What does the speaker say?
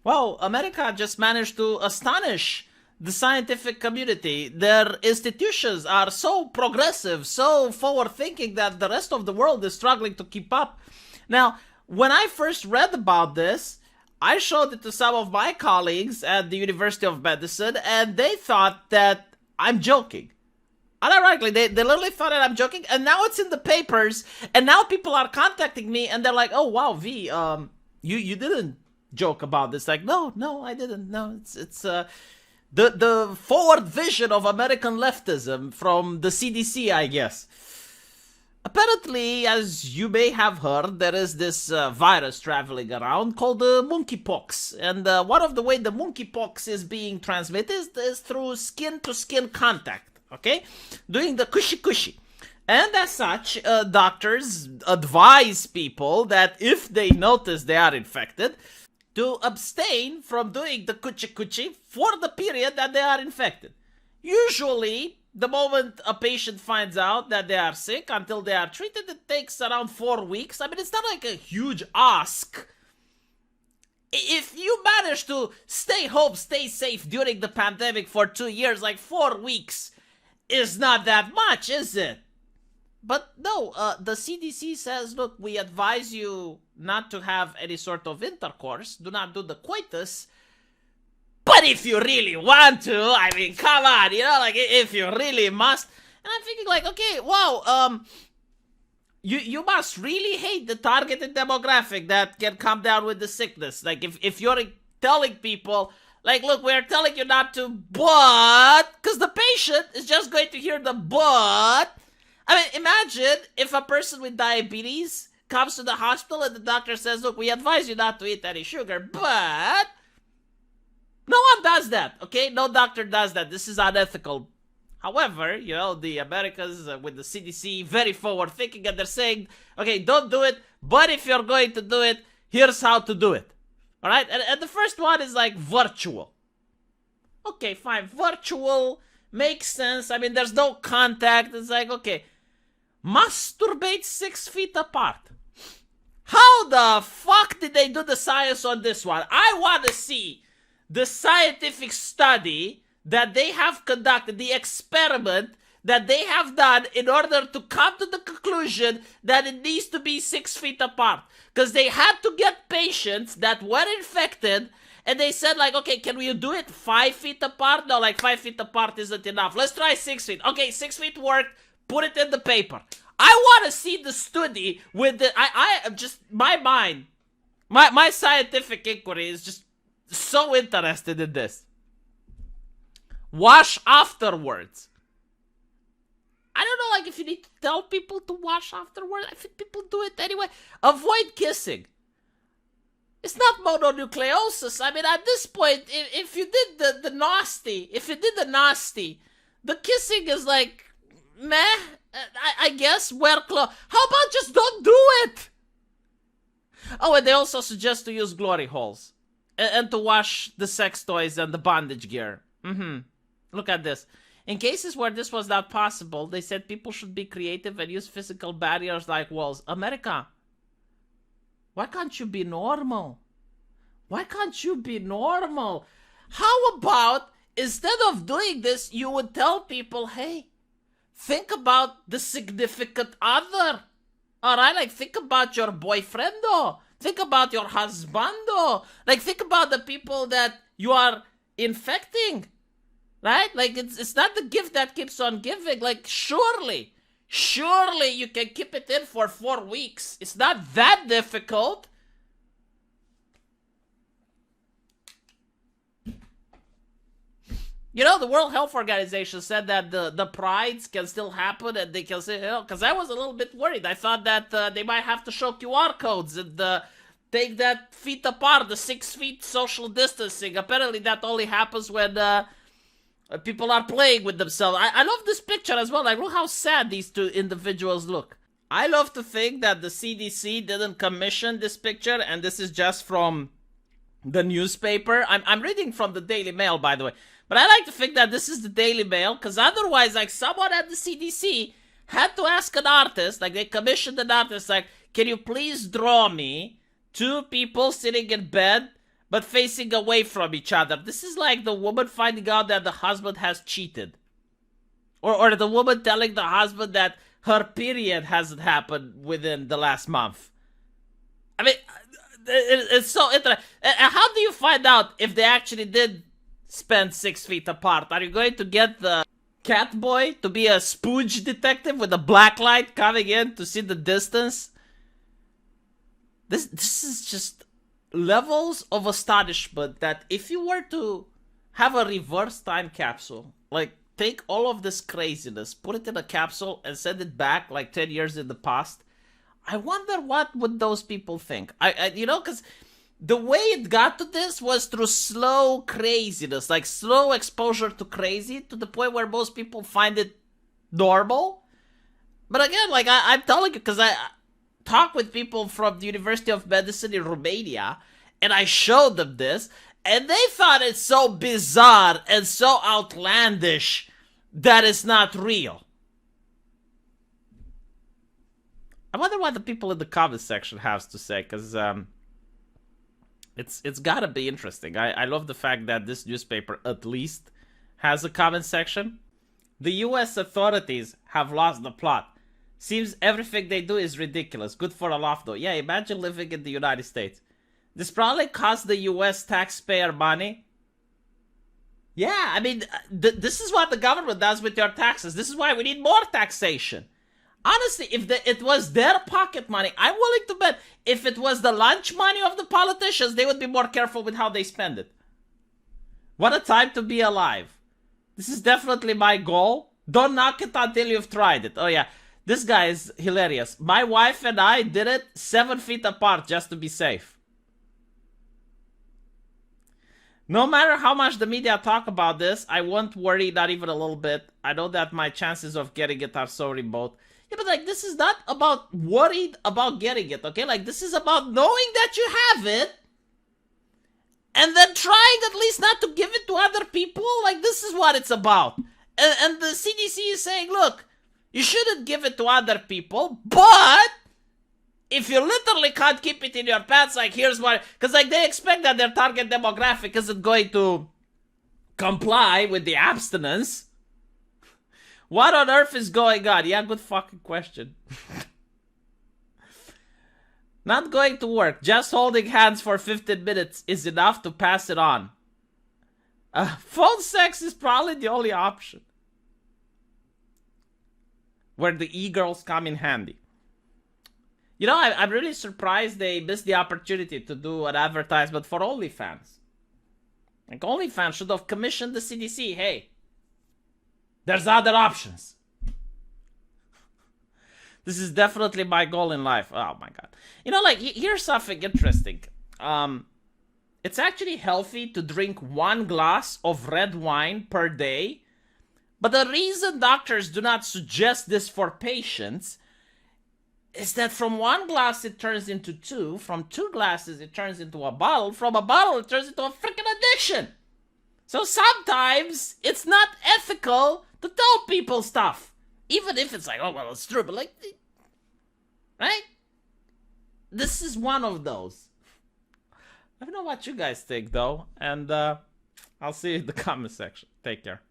Well, America just managed to astonish the scientific community. Their institutions are so progressive, so forward thinking that the rest of the world is struggling to keep up. Now, when I first read about this, I showed it to some of my colleagues at the University of Medicine, and they thought that I'm joking. Unironically, they literally thought that I'm joking, and now it's in the papers, and now people are contacting me, and they're like, "Oh wow, V, you didn't joke about this." Like, no, I didn't. No, it's the forward vision of American leftism from the CDC, I guess. Apparently, as you may have heard, there is this virus traveling around called the monkeypox. And one of the way the monkeypox is being transmitted is through skin-to-skin contact, okay? Doing the cushy-cushy. And as such, doctors advise people that if they notice they are infected, to abstain from doing the coochie-coochie for the period that they are infected. Usually, the moment a patient finds out that they are sick until they are treated, it takes around 4 weeks. I mean, it's not like a huge ask. If you manage to stay home, stay safe during the pandemic for 2 years, like 4 weeks is not that much, is it? But no, the CDC says, look, we advise you not to have any sort of intercourse. Do not do the coitus. But if you really want to, I mean, come on, like if you really must. And I'm thinking like, okay, wow, you must really hate the targeted demographic that can come down with the sickness. Like if you're telling people, like, look, we're telling you not to, but, because the patient is just going to hear the but. I mean, imagine if a person with diabetes comes to the hospital and the doctor says, look, we advise you not to eat any sugar, but no one does that, okay? No doctor does that. This is unethical. However, the Americans with the CDC, very forward thinking, and they're saying, okay, don't do it, but if you're going to do it, here's how to do it. All right? And the first one is like virtual. Okay, fine. Virtual makes sense. I mean, there's no contact. It's like, okay, masturbate 6 feet apart. How the fuck did they do the science on this one? I want to see the scientific study that they have conducted, the experiment that they have done in order to come to the conclusion that it needs to be 6 feet apart. Because they had to get patients that were infected, and they said like, okay, can we do it 5 feet apart? No, like 5 feet apart isn't enough. Let's try 6 feet. Okay, 6 feet worked. Put it in the paper. I want to see the study with the, I am just, my mind, my scientific inquiry is just so interested in this. Wash afterwards. I don't know, like, if you need to tell people to wash afterwards. I think people do it anyway. Avoid kissing. It's not mononucleosis. I mean, at this point, if you did the nasty, the kissing is like, meh, I guess, wear clothes. How about just don't do it? Oh, and they also suggest to use glory holes. And to wash the sex toys and the bondage gear. Look at this. In cases where this was not possible, they said people should be creative and use physical barriers like walls. America, why can't you be normal? Why can't you be normal? How about, instead of doing this, you would tell people, hey, think about the significant other. Alright, like, think about your boyfriendo. Think about your husbando. Like, think about the people that you are infecting. Right? Like, it's not the gift that keeps on giving. Like, surely you can keep it in for 4 weeks. It's not that difficult. The World Health Organization said that the prides can still happen and they can say, because I was a little bit worried. I thought that they might have to show QR codes and take that feet apart, the 6 feet social distancing. Apparently that only happens when people are playing with themselves. I love this picture as well. Like, look how sad these two individuals look. I love to think that the CDC didn't commission this picture, and this is just from the newspaper. I'm reading from the Daily Mail, by the way. But I like to think that this is the Daily Mail, because otherwise, like, someone at the CDC had to ask an artist, like, they commissioned an artist, like, can you please draw me 2 people sitting in bed, but facing away from each other. This is like the woman finding out that the husband has cheated. Or the woman telling the husband that her period hasn't happened within the last month. I mean, it's so interesting. How do you find out if they actually did spend 6 feet apart? Are you going to get the cat boy to be a spooge detective with a black light coming in to see the distance? This is just levels of astonishment that if you were to have a reverse time capsule, like take all of this craziness, put it in a capsule and send it back like 10 years in the past, I wonder what would those people think. Because the way it got to this was through slow craziness, like slow exposure to crazy to the point where most people find it normal. But again, like I'm telling you, because I talk with people from the University of Medicine in Romania, and I showed them this, and they thought it's so bizarre and so outlandish that it's not real. I wonder what the people in the comments section have to say, because it's gotta be interesting. I love the fact that this newspaper at least has a comment section. The US authorities have lost the plot. Seems everything they do is ridiculous. Good for a laugh though. Yeah, imagine living in the United States. This probably costs the US taxpayer money. Yeah, I mean, this is what the government does with your taxes. This is why we need more taxation. Honestly, if it was their pocket money, I'm willing to bet if it was the lunch money of the politicians, they would be more careful with how they spend it. What a time to be alive. This is definitely my goal. Don't knock it until you've tried it. Oh yeah, this guy is hilarious. My wife and I did it 7 feet apart just to be safe. No matter how much the media talk about this, I won't worry, not even a little bit. I know that my chances of getting it are so remote. Yeah, but like, this is not about worried about getting it, okay? Like, this is about knowing that you have it, and then trying at least not to give it to other people. Like, this is what it's about. And the CDC is saying, look, you shouldn't give it to other people, but if you literally can't keep it in your pants, like, here's why. Because, like, they expect that their target demographic isn't going to comply with the abstinence. What on earth is going on? Yeah, good fucking question. Not going to work. Just holding hands for 15 minutes is enough to pass it on. Phone sex is probably the only option. Where the e-girls come in handy. You know, I'm really surprised they missed the opportunity to do an advertisement for OnlyFans. Like, OnlyFans should have commissioned the CDC. Hey, there's other options. This is definitely my goal in life. Oh my god. You know, like, here's something interesting. It's actually healthy to drink 1 glass of red wine per day. But the reason doctors do not suggest this for patients is that from 1 glass it turns into 2, from 2 glasses it turns into a bottle, from a bottle it turns into a freaking addiction. So sometimes it's not ethical to tell people stuff. Even if it's like, oh, well, it's true, but like, right? This is one of those. Let me know what you guys think, though, and I'll see you in the comment section. Take care.